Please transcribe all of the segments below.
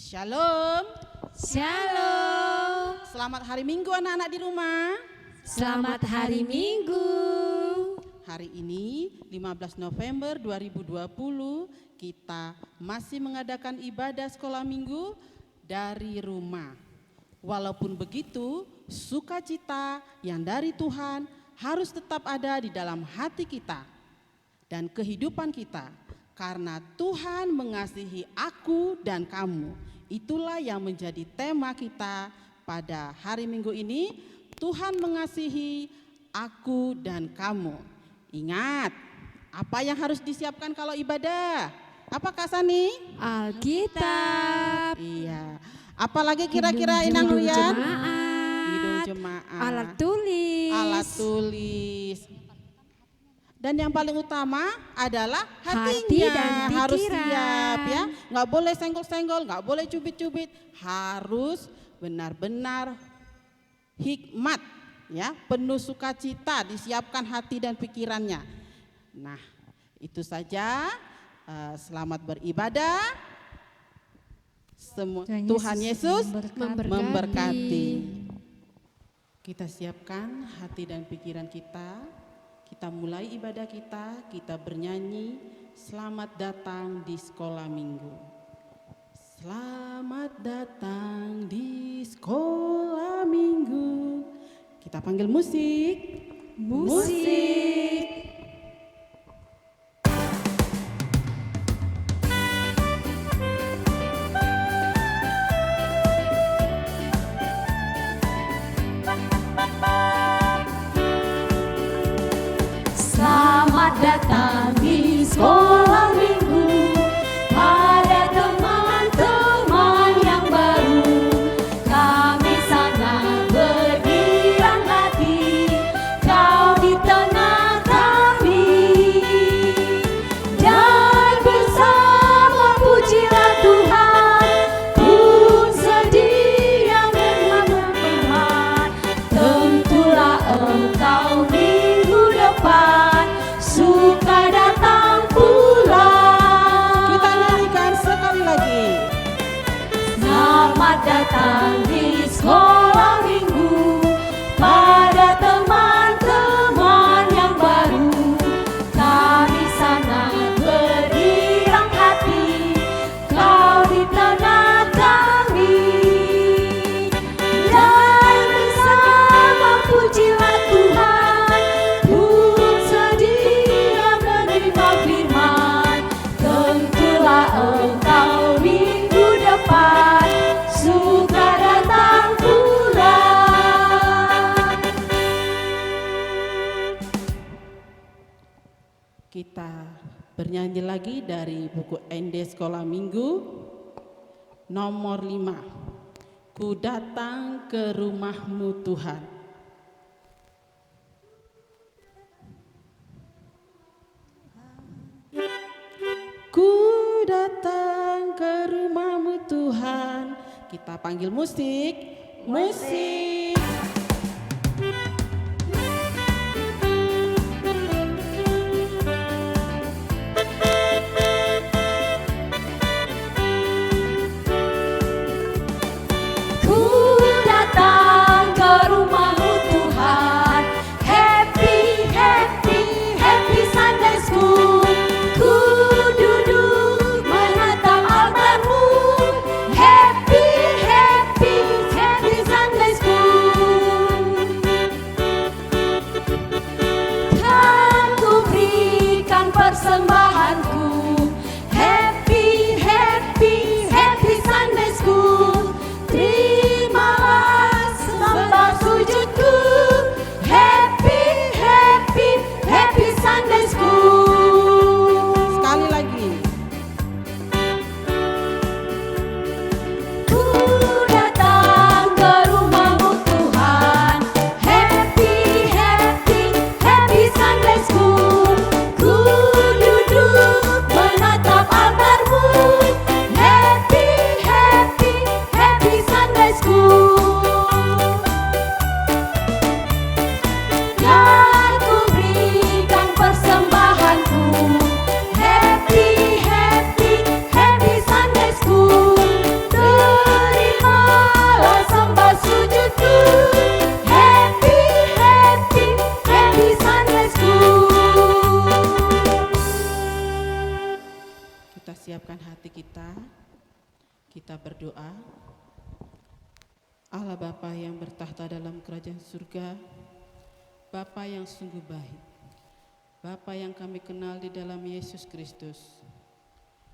Shalom. Shalom. Selamat hari Minggu anak-anak di rumah. Selamat hari Minggu. Hari ini 15 November 2020 kita masih mengadakan ibadah sekolah minggu dari rumah. Walaupun begitu, sukacita yang dari Tuhan harus tetap ada di dalam hati kita dan kehidupan kita. Karena Tuhan mengasihi aku dan kamu. Itulah yang menjadi tema kita pada hari Minggu ini. Tuhan mengasihi aku dan kamu. Ingat, apa yang harus disiapkan kalau ibadah? Apa Kak Sani? Alkitab. Iya. Apalagi kira-kira Inang Luyan? Hidung jemaat. Alat tulis. Alat tulis. Dan yang paling utama adalah hatinya. Hati dan harus pikiran. siap ya. Nggak boleh senggol-senggol, nggak boleh cubit-cubit. Harus benar-benar hikmat ya, penuh sukacita, disiapkan hati dan pikirannya. Nah, itu saja. Selamat beribadah. Tuhan Yesus memberkati. Kita siapkan hati dan pikiran kita. Kita mulai ibadah kita bernyanyi selamat datang di sekolah minggu. Selamat datang di sekolah minggu. Kita panggil musik. Musik. Selamat datang di sekolah minggu. Ada teman-teman yang baru. Kami sangat bergirang hati. Kau di tengah kami. Dan bersama pujilah Tuhan. Pun sedia menerima firman. Tentulah engkau minggu depan suka datang pulang. Kita nyanyikan sekali lagi. Selamat datang di sekolah minggu. Pada teman-teman yang baru. Kami sangat bergirang hati. Kau di tengah kami. Dan bersama pujilah Tuhan. Pun sedia menerima firman. Tentulah engkau minggu depan suka datang pulang. Kita bernyanyi lagi dari buku ND Sekolah Minggu nomor 5. Ku datang ke rumahmu Tuhan. Ku datang ke rumahmu Tuhan. Kita panggil musik. Musik. Ku datang ke rumahmu Tuhan. Happy, happy, happy Sunday School. Ku duduk menatap altarmu. Happy, happy, happy Sunday School. Kita berdoa. Allah Bapa yang bertahta dalam kerajaan surga, Bapa yang sungguh baik, Bapa yang kami kenal di dalam Yesus Kristus.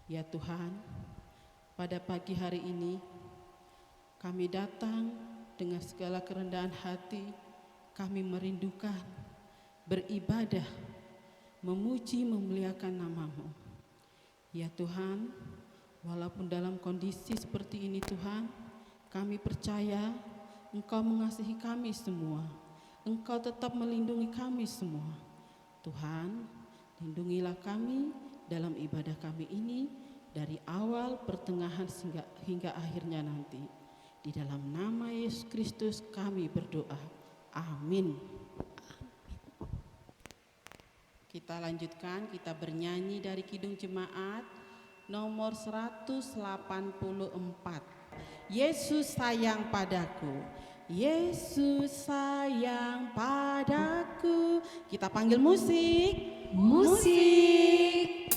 Ya Tuhan, pada pagi hari ini kami datang dengan segala kerendahan hati, kami merindukan beribadah, memuji, memuliakan nama-Mu. Ya Tuhan, walaupun dalam kondisi seperti ini Tuhan, kami percaya Engkau mengasihi kami semua. Engkau tetap melindungi kami semua. Tuhan, lindungilah kami dalam ibadah kami ini dari awal, pertengahan hingga akhirnya nanti. Di dalam nama Yesus Kristus kami berdoa. Amin. Kita lanjutkan, kita bernyanyi dari Kidung Jemaat nomor 184. Yesus sayang padaku, Yesus sayang padaku. Kita panggil musik. Musik.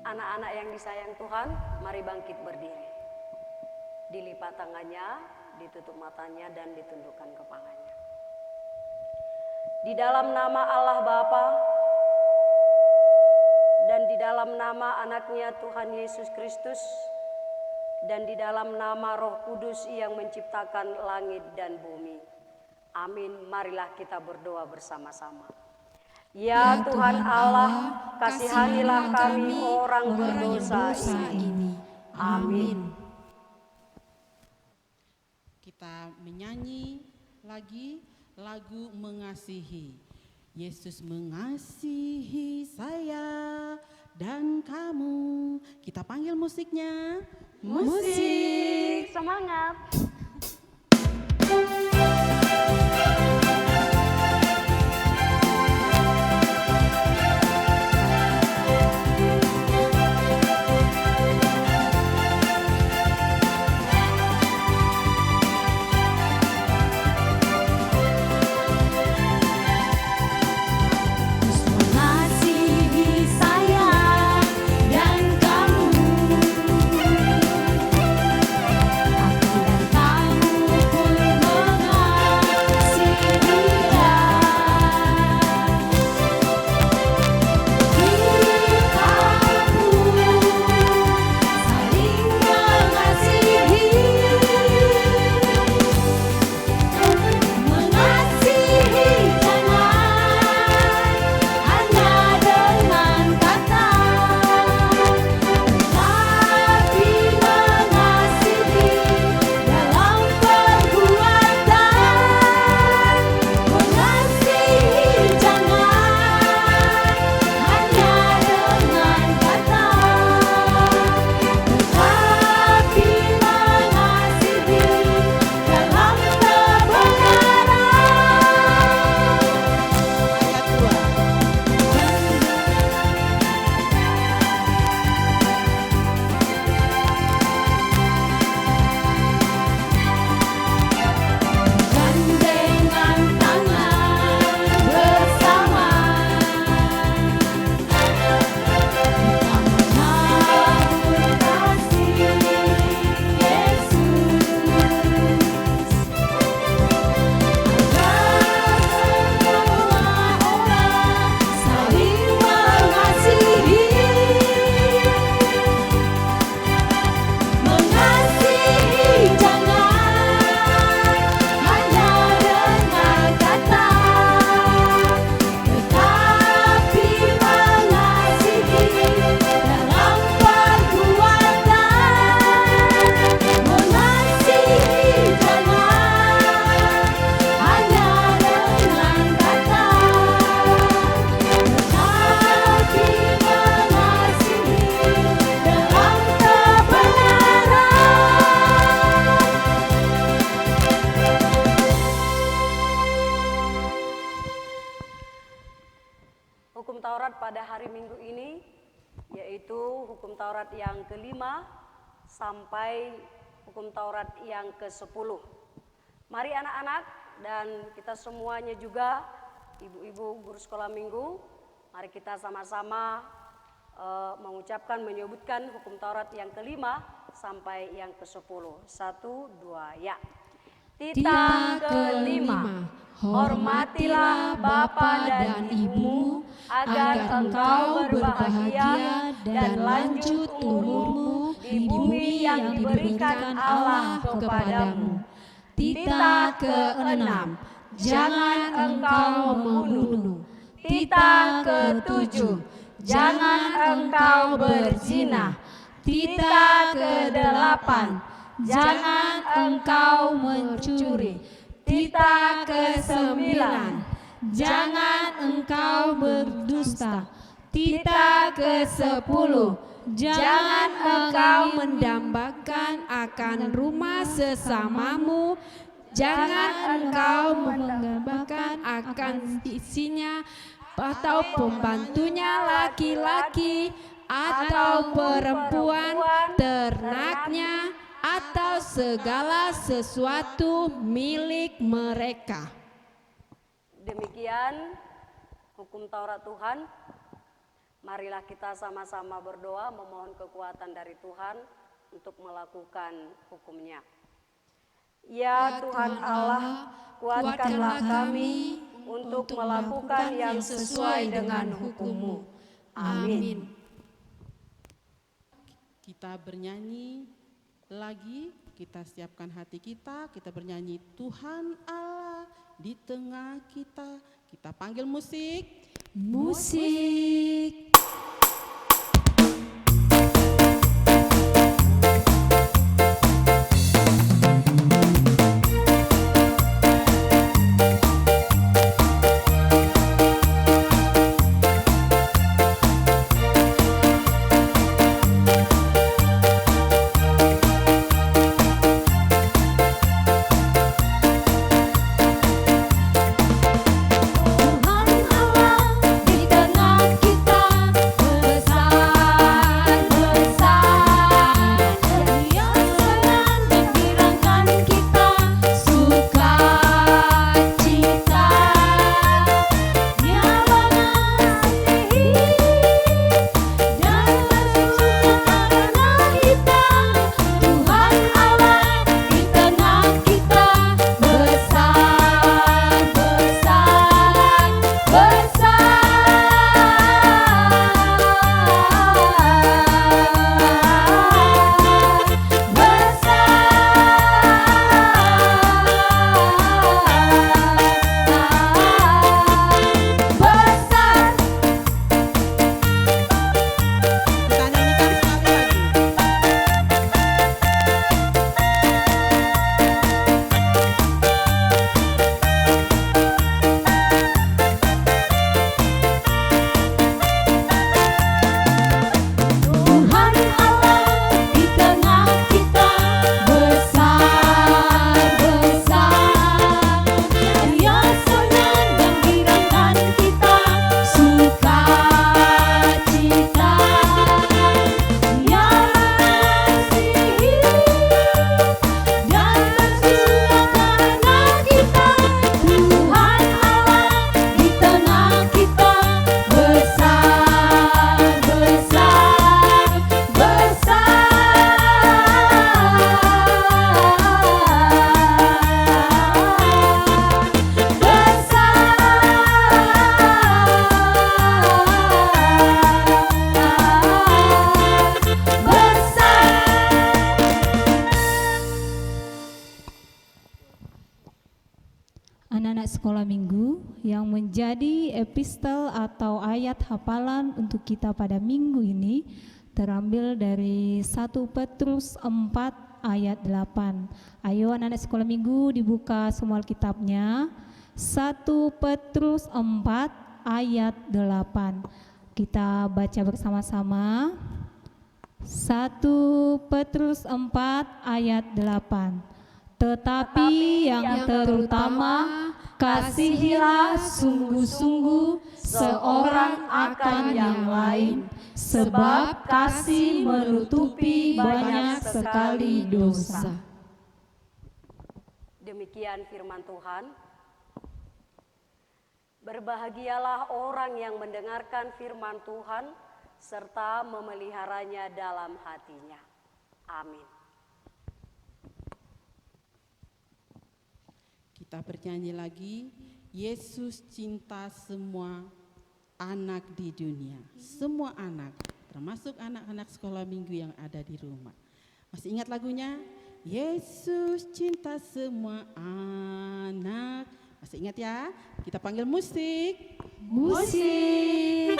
Anak-anak yang disayang Tuhan, mari bangkit berdiri. Dilipat tangannya, ditutup matanya, dan ditundukkan kepalanya. Di dalam nama Allah Bapa dan di dalam nama anaknya Tuhan Yesus Kristus dan di dalam nama Roh Kudus yang menciptakan langit dan bumi. Amin. Marilah kita berdoa bersama-sama. Ya Tuhan Allah, kasihanilah kami orang berdosa ini. Amin. Kita menyanyi lagi lagu Mengasihi. Yesus mengasihi saya dan kamu. Kita panggil musiknya. Musik, semangat. Mengasihi saya dan kamu, aku dan yaitu hukum Taurat yang kelima sampai hukum Taurat yang ke-10. Mari anak-anak dan kita semuanya juga, ibu-ibu guru sekolah minggu, mari kita sama-sama mengucapkan, menyebutkan hukum Taurat yang kelima sampai yang ke-10. 1, 2, ya. Tita kelima, hormatilah bapa dan ibumu agar engkau berbahagia dan lanjut umurmu di bumi yang diberikan Allah kepadamu. Tita keenam, jangan engkau membunuh. Tita ketujuh, jangan engkau berzina. Tita kedelapan, jangan engkau mencuri. Tita ke-9, jangan engkau berdusta. Tita ke-10, jangan engkau mendambakan akan rumah sesamamu. Jangan engkau mendambakan akan isinya atau pembantunya laki-laki atau perempuan, ternaknya, atau segala sesuatu milik mereka. Demikian hukum Taurat Tuhan. Marilah kita sama-sama berdoa memohon kekuatan dari Tuhan untuk melakukan hukumnya. Ya Tuhan Allah, kuatkanlah kami untuk melakukan yang sesuai dengan hukum-Mu. Amin. Kita bernyanyi lagi, kita siapkan hati kita bernyanyi Tuhan Allah di tengah kita. Kita panggil musik. Musik. Anak-anak sekolah minggu yang menjadi epistel atau ayat hafalan untuk kita pada minggu ini terambil dari 1 Petrus 4 ayat 8. Ayo anak-anak sekolah minggu dibuka semua kitabnya. 1 Petrus 4 ayat 8. Kita baca bersama-sama. 1 Petrus 4 ayat 8. Tetapi yang terutama kasihilah sungguh-sungguh seorang akan yang lain, sebab kasih menutupi banyak sekali dosa. Demikian firman Tuhan. Berbahagialah orang yang mendengarkan firman Tuhan serta memeliharanya dalam hatinya. Amin. Kita bernyanyi lagi, Yesus cinta semua anak di dunia. Semua anak, termasuk anak-anak sekolah minggu yang ada di rumah. Masih ingat lagunya? Yesus cinta semua anak. Masih ingat ya? Kita panggil musik. Musik.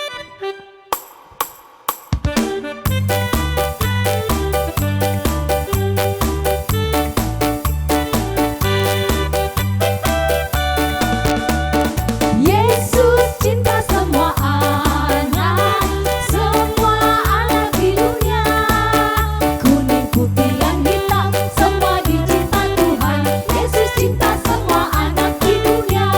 Yesus cinta semua anak di dunia. Kuning, putih, dan hitam, semua dicinta Tuhan. Yesus cinta semua anak di dunia.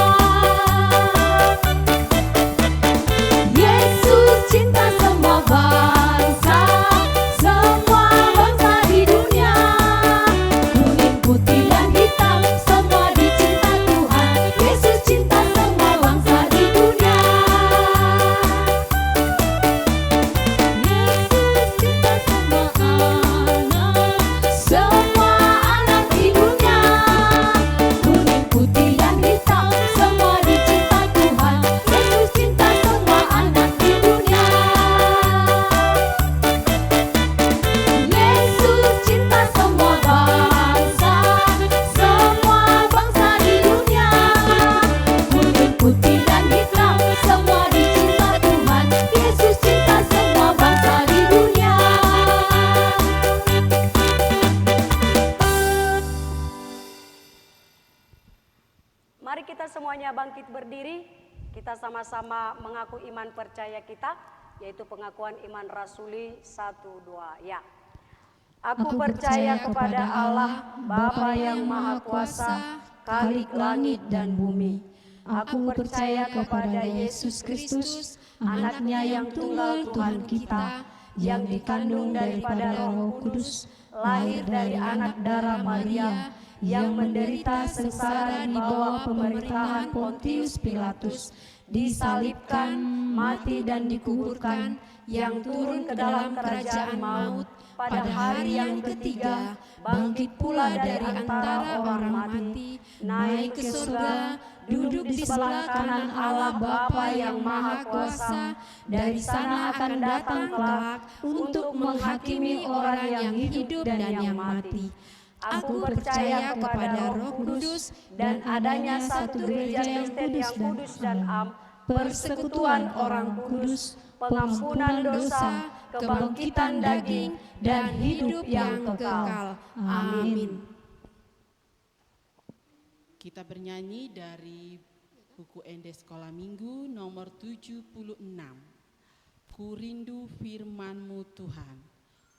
Yesus cinta semua bangsa di dunia. Kuning, putih, dan hitam, semua dicinta Tuhan. Yesus cinta semua bangsa di dunia. Yesus cinta semua anak di dunia. Kuning, putih, dan hitam, semua dicinta Tuhan. Yesus cinta semua anak di dunia. Yesus cinta semua bangsa di dunia. Kuning, putih, dan hitam, semua dicinta Tuhan. Yesus cinta semua bangsa di dunia. Mari kita semuanya bangkit berdiri. Kita sama-sama mengaku iman percaya kita, yaitu pengakuan iman rasuli 1-2. Ya. Aku percaya kepada Allah, Bapa yang Maha Kuasa, Khalik langit dan bumi. Aku percaya kepada Yesus Kristus, anaknya yang tunggal Tuhan kita, yang dikandung daripada Roh Kudus, lahir dari anak darah Maria, yang menderita sengsara di bawah pemerintahan Pontius Pilatus, disalibkan, mati dan dikuburkan, yang turun ke dalam kerajaan maut, pada hari yang ketiga, bangkit pula dari antara orang mati, naik ke surga, duduk di sebelah kanan Allah Bapa yang Maha Kuasa, dari sana akan datang kelak untuk menghakimi orang yang hidup dan yang mati. Aku percaya kepada Roh Kudus dan adanya satu gereja Kristen yang kudus dan am, persekutuan orang kudus, pengampunan dosa, kebangkitan daging, dan hidup yang kekal. Amin. Kita bernyanyi dari buku Ende Sekolah Minggu nomor 76. Ku rindu firman-Mu Tuhan.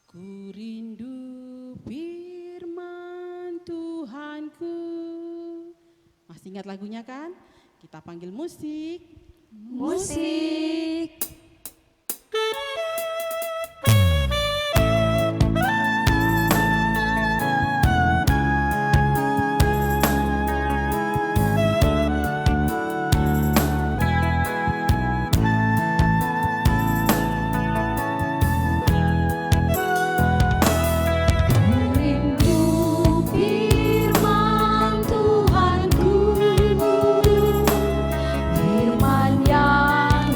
Ku rindu firman Tuhanku. Masih ingat lagunya kan? Kita panggil musik. Musik. Firman yang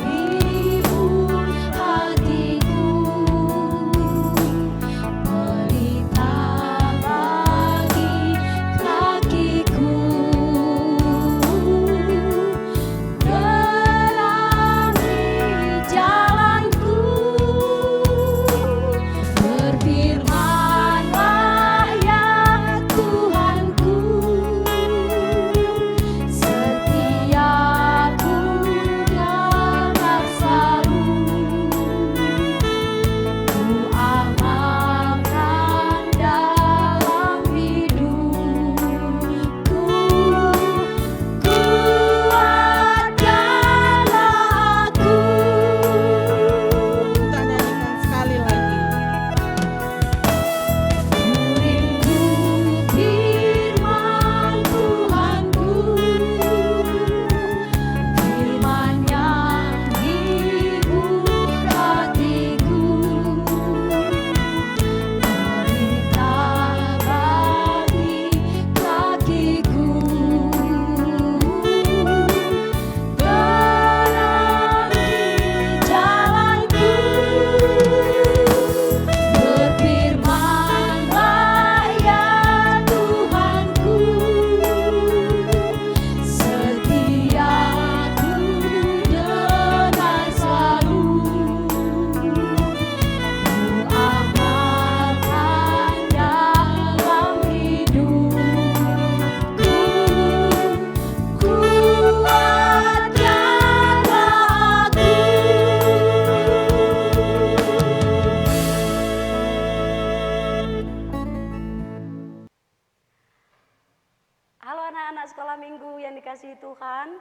anak-anak sekolah minggu yang dikasihi Tuhan,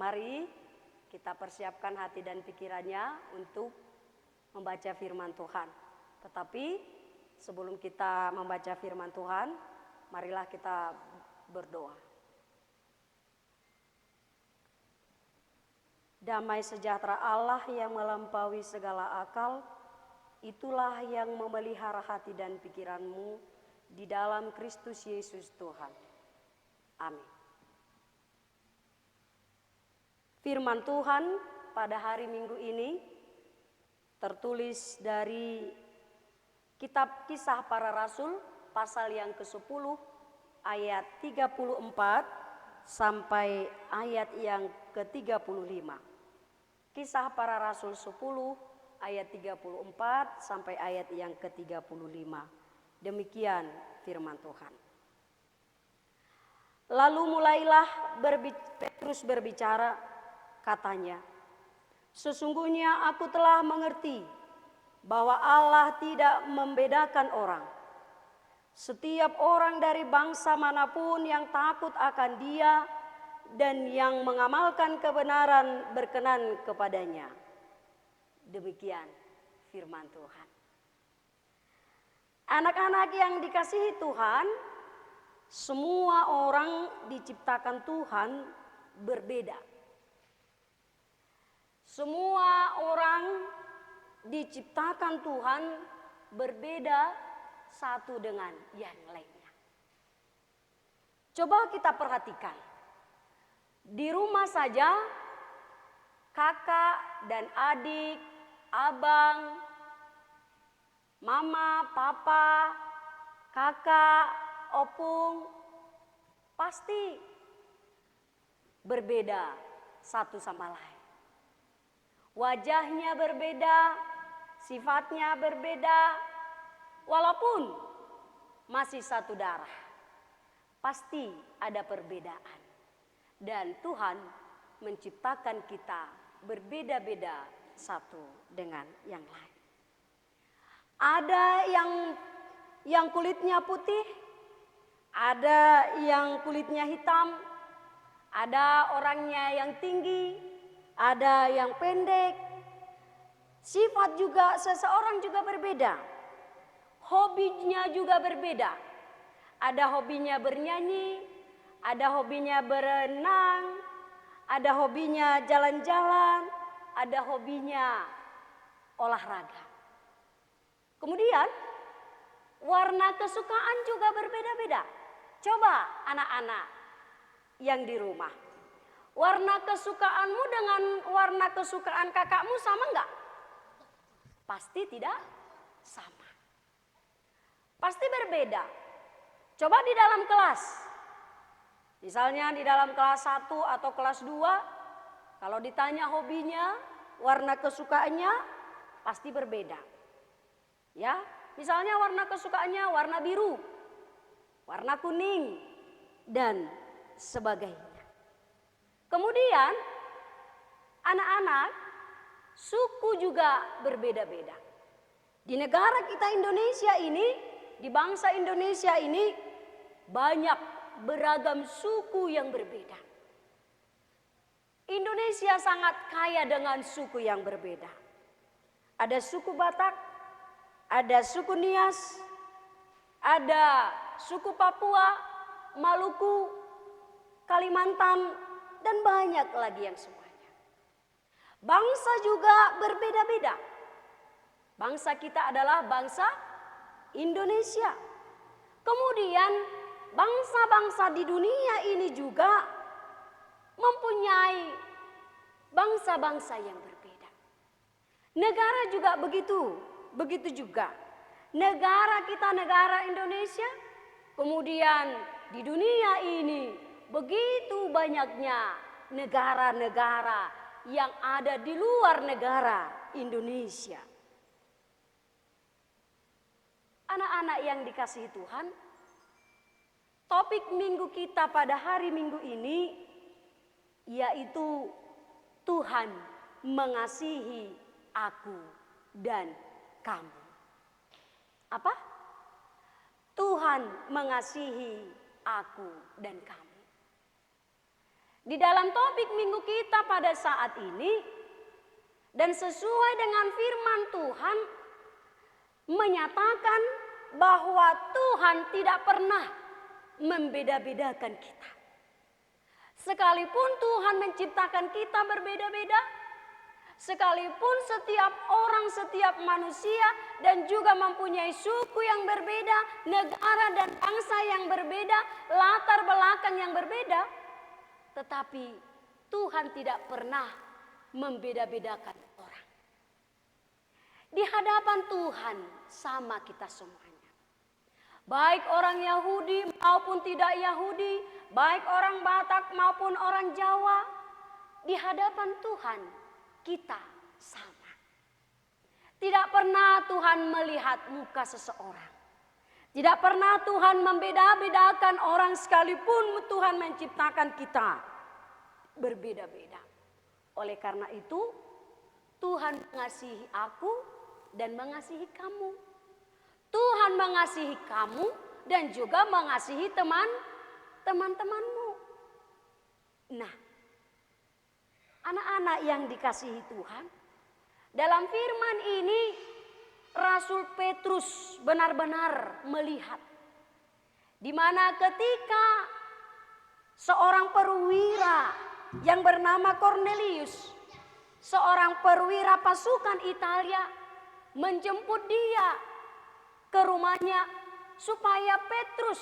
mari kita persiapkan hati dan pikirannya untuk membaca firman Tuhan. Tetapi sebelum kita membaca firman Tuhan, marilah kita berdoa. Damai sejahtera Allah yang melampaui segala akal, itulah yang memelihara hati dan pikiranmu di dalam Kristus Yesus Tuhan. Amin. Firman Tuhan pada hari Minggu ini tertulis dari kitab Kisah Para Rasul pasal yang ke-10 ayat 34 sampai ayat yang ke-35. Kisah Para Rasul 10 ayat 34 sampai ayat yang ke-35. Demikian firman Tuhan. Lalu mulailah Petrus berbicara, katanya, "Sesungguhnya aku telah mengerti bahwa Allah tidak membedakan orang. Setiap orang dari bangsa manapun yang takut akan Dia dan yang mengamalkan kebenaran berkenan kepadanya." Demikian firman Tuhan. Anak-anak yang dikasihi Tuhan, semua orang diciptakan Tuhan berbeda. Semua orang diciptakan Tuhan berbeda satu dengan yang lainnya. Coba kita perhatikan. Di rumah saja, kakak dan adik, abang, mama, papa, kakak, opung, pasti berbeda satu sama lain. Wajahnya berbeda, sifatnya berbeda, walaupun masih satu darah. Pasti ada perbedaan. Dan Tuhan menciptakan kita berbeda-beda satu dengan yang lain. Ada yang kulitnya putih, ada yang kulitnya hitam, ada orangnya yang tinggi, ada yang pendek. Sifat juga seseorang juga berbeda. Hobinya juga berbeda. Ada hobinya bernyanyi, ada hobinya berenang, ada hobinya jalan-jalan, ada hobinya olahraga. Kemudian warna kesukaan juga berbeda-beda. Coba anak-anak yang di rumah, warna kesukaanmu dengan warna kesukaan kakakmu sama enggak? Pasti tidak sama. Pasti berbeda. Coba di dalam kelas. Misalnya di dalam kelas 1 atau kelas 2, kalau ditanya hobinya, warna kesukaannya pasti berbeda. Ya, misalnya warna kesukaannya warna biru, warna kuning, dan sebagainya. Kemudian anak-anak, suku juga berbeda-beda. Di negara kita Indonesia ini, di bangsa Indonesia ini, banyak beragam suku yang berbeda. Indonesia sangat kaya dengan suku yang berbeda. Ada suku Batak, ada suku Nias, ada suku Papua, Maluku, Kalimantan, dan banyak lagi yang semuanya. Bangsa juga berbeda-beda. Bangsa kita adalah bangsa Indonesia. Kemudian bangsa-bangsa di dunia ini juga mempunyai bangsa-bangsa yang berbeda. Negara juga begitu juga. Negara kita, negara Indonesia, kemudian di dunia ini begitu banyaknya negara-negara yang ada di luar negara Indonesia. Anak-anak yang dikasihi Tuhan, topik minggu kita pada hari Minggu ini yaitu Tuhan mengasihi aku dan kamu. Apa? Tuhan mengasihi aku dan kamu. Di dalam topik minggu kita pada saat ini, dan sesuai dengan firman Tuhan, menyatakan bahwa Tuhan tidak pernah membeda-bedakan kita. Sekalipun Tuhan menciptakan kita berbeda-beda, sekalipun setiap orang, setiap manusia dan juga mempunyai suku yang berbeda, negara dan bangsa yang berbeda, latar belakang yang berbeda, tetapi Tuhan tidak pernah membeda-bedakan orang. Di hadapan Tuhan sama kita semuanya. Baik orang Yahudi maupun tidak Yahudi, baik orang Batak maupun orang Jawa, di hadapan Tuhan kita sama. Tidak pernah Tuhan melihat muka seseorang. Tidak pernah Tuhan membeda-bedakan orang sekalipun Tuhan menciptakan kita berbeda-beda. Oleh karena itu, Tuhan mengasihi aku dan mengasihi kamu. Tuhan mengasihi kamu dan juga mengasihi teman-temanmu. Nah, anak-anak yang dikasihi Tuhan, dalam firman ini Rasul Petrus benar-benar melihat di mana ketika seorang perwira yang bernama Cornelius, seorang perwira pasukan Italia, menjemput dia ke rumahnya supaya Petrus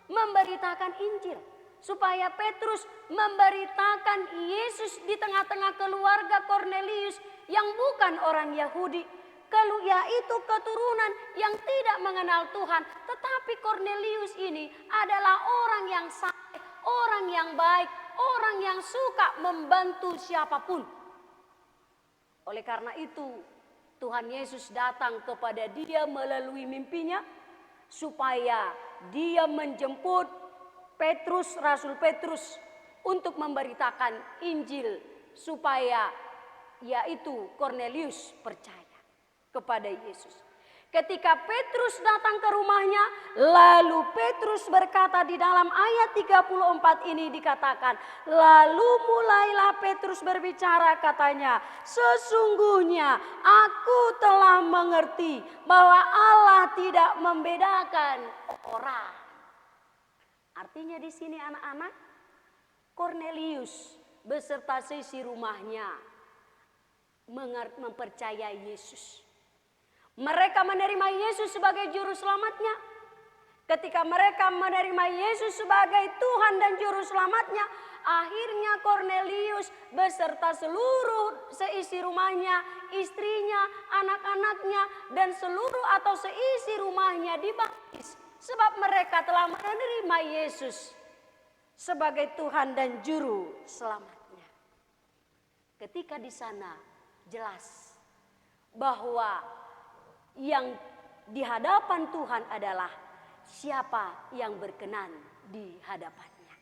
memberitakan Injil, supaya Petrus memberitakan Yesus di tengah-tengah keluarga Cornelius yang bukan orang Yahudi, yaitu keturunan yang tidak mengenal Tuhan. Tetapi Cornelius ini adalah orang yang saleh, orang yang baik, orang yang suka membantu siapapun. Oleh karena itu, Tuhan Yesus datang kepada dia melalui mimpinya supaya dia menjemput Petrus, Rasul Petrus, untuk memberitakan Injil supaya yaitu Cornelius percaya kepada Yesus. Ketika Petrus datang ke rumahnya, lalu Petrus berkata di dalam ayat 34 ini dikatakan, lalu mulailah Petrus berbicara, katanya, sesungguhnya aku telah mengerti bahwa Allah tidak membedakan orang. Artinya di sini anak-anak, Cornelius beserta seisi rumahnya mempercayai Yesus. Mereka menerima Yesus sebagai juru selamatnya. Ketika mereka menerima Yesus sebagai Tuhan dan juru selamatnya, akhirnya Cornelius beserta seluruh seisi rumahnya, istrinya, anak-anaknya, dan seluruh atau seisi rumahnya dibaptis. Sebab mereka telah menerima Yesus sebagai Tuhan dan juru selamatnya. Ketika di sana jelas bahwa yang di hadapan Tuhan adalah siapa yang berkenan di hadapannya.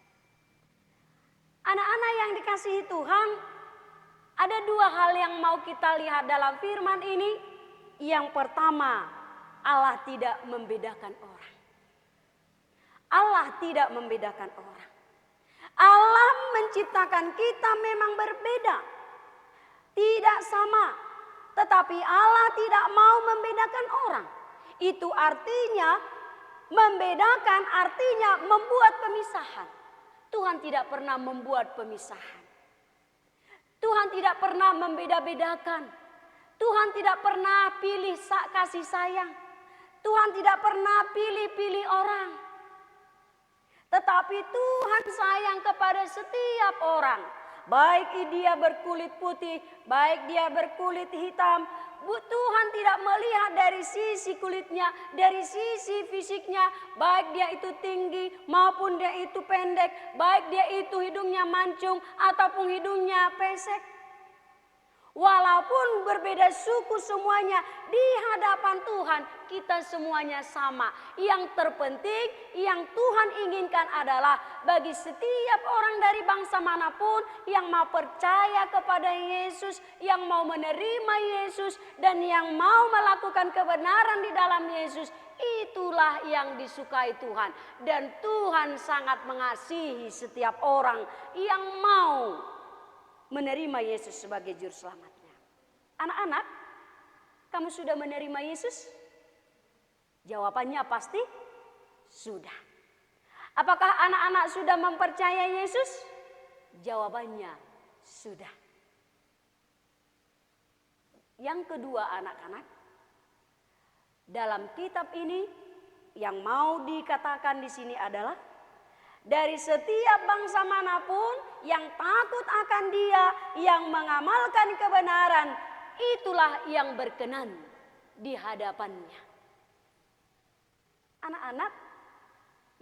Anak-anak yang dikasihi Tuhan, ada dua hal yang mau kita lihat dalam firman ini. Yang pertama, Allah tidak membedakan orang. Allah tidak membedakan orang. Allah menciptakan kita memang berbeda, tidak sama. Tetapi Allah tidak mau membedakan orang. Itu artinya membedakan, artinya membuat pemisahan. Tuhan tidak pernah membuat pemisahan. Tuhan tidak pernah membeda-bedakan. Tuhan tidak pernah pilih kasih sayang. Tuhan tidak pernah pilih-pilih orang. Tetapi Tuhan sayang kepada setiap orang. Baik dia berkulit putih, baik dia berkulit hitam. Tuhan tidak melihat dari sisi kulitnya, dari sisi fisiknya. Baik dia itu tinggi maupun dia itu pendek. Baik dia itu hidungnya mancung ataupun hidungnya pesek. Walaupun berbeda suku semuanya, di hadapan Tuhan kita semuanya sama. Yang terpenting yang Tuhan inginkan adalah bagi setiap orang dari bangsa manapun yang mau percaya kepada Yesus, yang mau menerima Yesus, dan yang mau melakukan kebenaran di dalam Yesus, itulah yang disukai Tuhan. Dan Tuhan sangat mengasihi setiap orang yang mau menerima Yesus sebagai juru selamatnya. Anak-anak, kamu sudah menerima Yesus? Jawabannya pasti sudah. Apakah anak-anak sudah mempercayai Yesus? Jawabannya sudah. Yang kedua, anak-anak, dalam kitab ini yang mau dikatakan di sini adalah dari setiap bangsa manapun yang takut akan Dia, yang mengamalkan kebenaran, itulah yang berkenan di hadapannya. Anak-anak,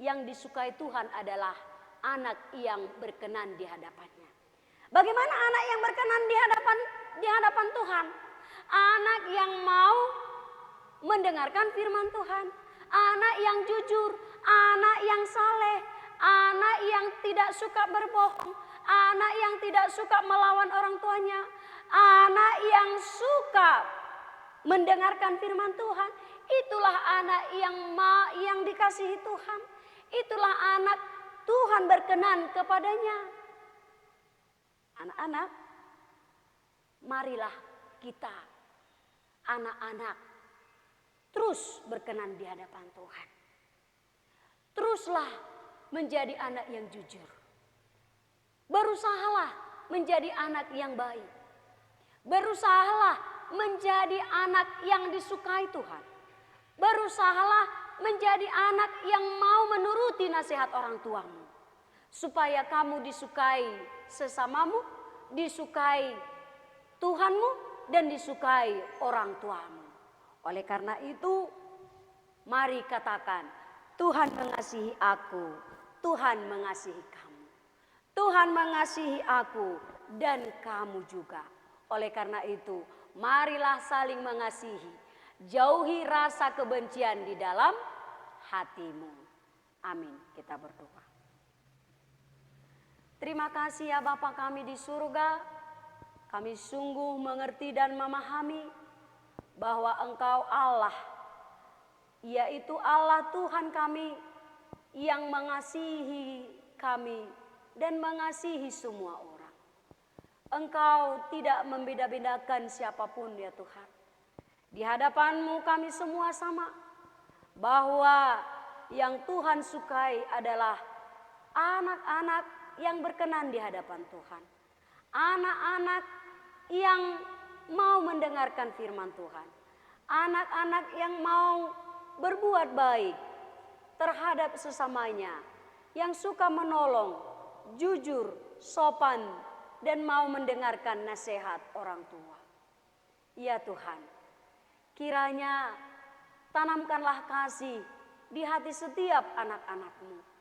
yang disukai Tuhan adalah anak yang berkenan di hadapannya. Bagaimana anak yang berkenan di hadapan Tuhan? Anak yang mau mendengarkan firman Tuhan, anak yang jujur, anak yang saleh, anak yang tidak suka berbohong, anak yang tidak suka melawan orang tuanya, anak yang suka mendengarkan firman Tuhan. Itulah anak yang dikasihi Tuhan. Itulah anak Tuhan berkenan kepadanya. Anak-anak, marilah kita anak-anak terus berkenan di hadapan Tuhan. Teruslah menjadi anak yang jujur. Berusahalah menjadi anak yang baik. Berusahalah menjadi anak yang disukai Tuhan. Berusahalah menjadi anak yang mau menuruti nasihat orang tuamu. Supaya kamu disukai sesamamu, disukai Tuhanmu, dan disukai orang tuamu. Oleh karena itu, mari katakan, Tuhan mengasihi aku, Tuhan mengasihi kamu. Tuhan mengasihi aku dan kamu juga. Oleh karena itu, marilah saling mengasihi. Jauhi rasa kebencian di dalam hatimu. Amin. Kita berdoa. Terima kasih ya Bapa kami di surga. Kami sungguh mengerti dan memahami bahwa Engkau Allah, yaitu Allah Tuhan kami yang mengasihi kami dan mengasihi semua orang. Engkau tidak membeda-bedakan siapapun ya Tuhan. Di hadapan-Mu kami semua sama, bahwa yang Tuhan sukai adalah anak-anak yang berkenan di hadapan Tuhan. Anak-anak yang mau mendengarkan firman Tuhan. Anak-anak yang mau berbuat baik terhadap sesamanya. Yang suka menolong, jujur, sopan, dan mau mendengarkan nasihat orang tua. Ya Tuhan, kiranya tanamkanlah kasih di hati setiap anak-anak-Mu.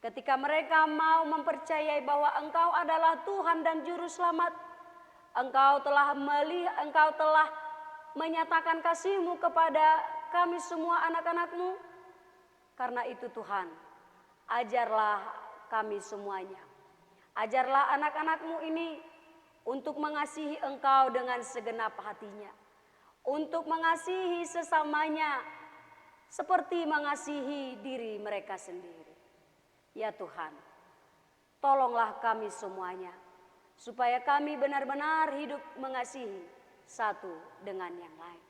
Ketika mereka mau mempercayai bahwa Engkau adalah Tuhan dan Juru Selamat, Engkau telah menyatakan kasih-Mu kepada kami semua anak-anak-Mu. Karena itu Tuhan, ajarlah kami semuanya. Ajarlah anak-anak-Mu ini untuk mengasihi Engkau dengan segenap hatinya. Untuk mengasihi sesamanya seperti mengasihi diri mereka sendiri. Ya Tuhan, tolonglah kami semuanya supaya kami benar-benar hidup mengasihi satu dengan yang lain.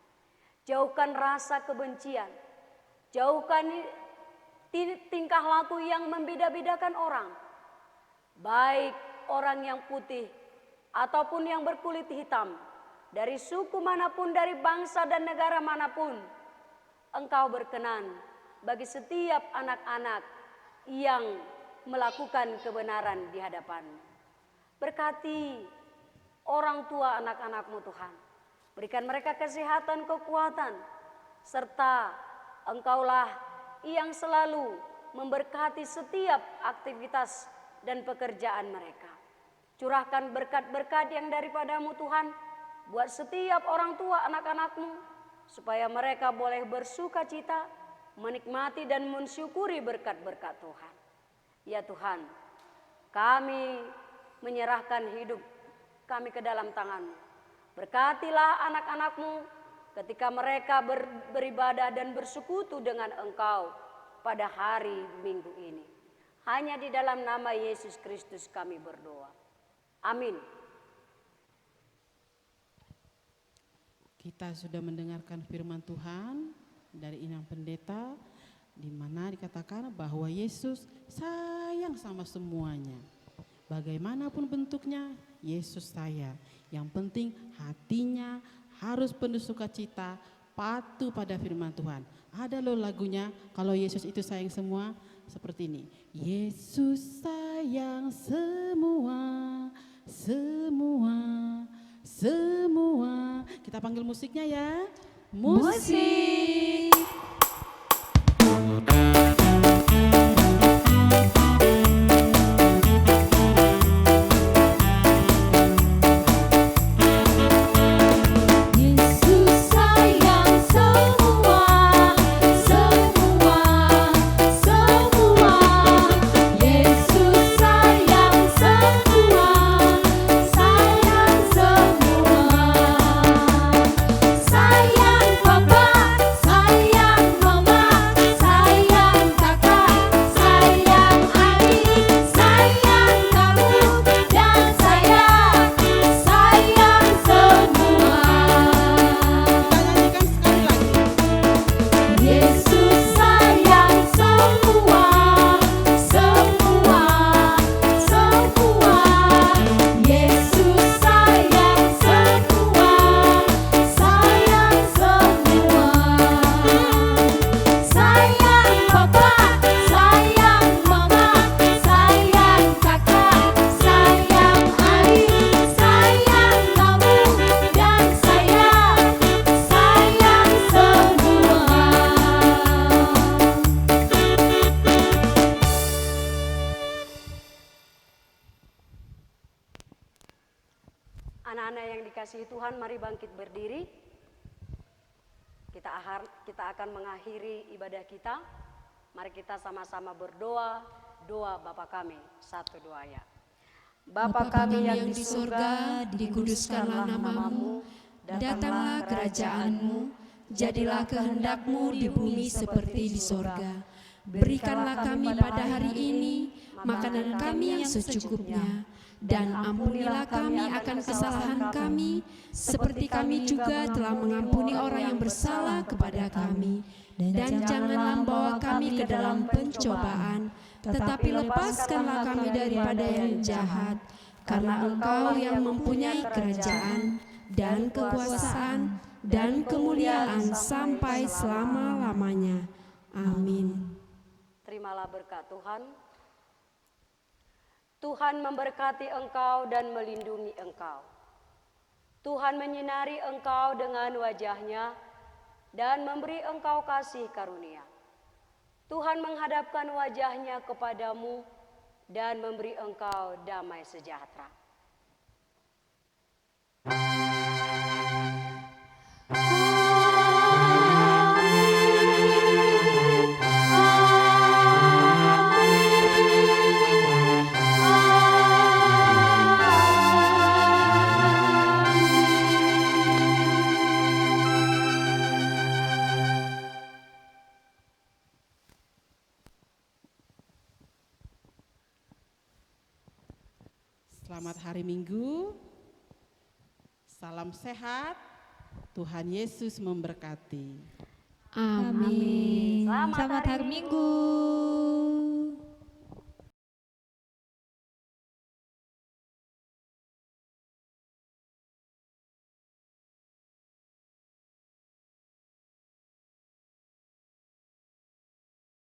Jauhkan rasa kebencian, jauhkan tingkah laku yang membeda-bedakan orang, baik orang yang putih ataupun yang berkulit hitam, dari suku manapun, dari bangsa dan negara manapun. Engkau berkenan bagi setiap anak-anak yang melakukan kebenaran di hadapan-Mu. Berkati orang tua anak-anak-Mu Tuhan. Berikan mereka kesehatan, kekuatan, serta Engkaulah yang selalu memberkati setiap aktivitas dan pekerjaan mereka. Curahkan berkat-berkat yang daripada-Mu Tuhan, buat setiap orang tua anak-anak-Mu, supaya mereka boleh bersuka cita, menikmati dan mensyukuri berkat-berkat Tuhan. Ya Tuhan, kami menyerahkan hidup kami ke dalam tangan-Mu. Berkatilah anak-anak-Mu ketika mereka beribadah dan bersekutu dengan Engkau pada hari Minggu ini. Hanya di dalam nama Yesus Kristus kami berdoa. Amin. Kita sudah mendengarkan firman Tuhan dari Inang Pendeta, di mana dikatakan bahwa Yesus sayang sama semuanya. Bagaimanapun bentuknya, Yesus sayang. Yang penting hatinya harus penuh sukacita, patuh pada firman Tuhan. Ada loh lagunya, kalau Yesus itu sayang semua, seperti ini. Yesus sayang semua, semua, semua. Kita panggil musiknya ya. Musik. Anak-anak yang dikasihi Tuhan, mari bangkit berdiri. Kita akan mengakhiri ibadah kita. Mari kita sama-sama berdoa, doa Bapa kami, satu doa ya. Bapa kami yang di surga, dikuduskanlah namamu, datanglah kerajaanmu, jadilah kehendak-Mu di bumi seperti di surga. Berikanlah kami pada hari ini makanan kami yang secukupnya, dan ampunilah kami akan kesalahan kami, seperti kami juga telah mengampuni orang yang bersalah kepada kami. Dan janganlah membawa kami ke dalam pencobaan, tetapi lepaskanlah kami daripada yang jahat, karena Engkau yang mempunyai kerajaan, dan kekuasaan, dan kemuliaan sampai selama-lamanya. Amin. Terimalah berkat Tuhan. Tuhan memberkati engkau dan melindungi engkau. Tuhan menyinari engkau dengan wajah-Nya dan memberi engkau kasih karunia. Tuhan menghadapkan wajah-Nya kepadamu dan memberi engkau damai sejahtera. Selamat hari Minggu, salam sehat, Tuhan Yesus memberkati. Amin. Selamat hari Minggu.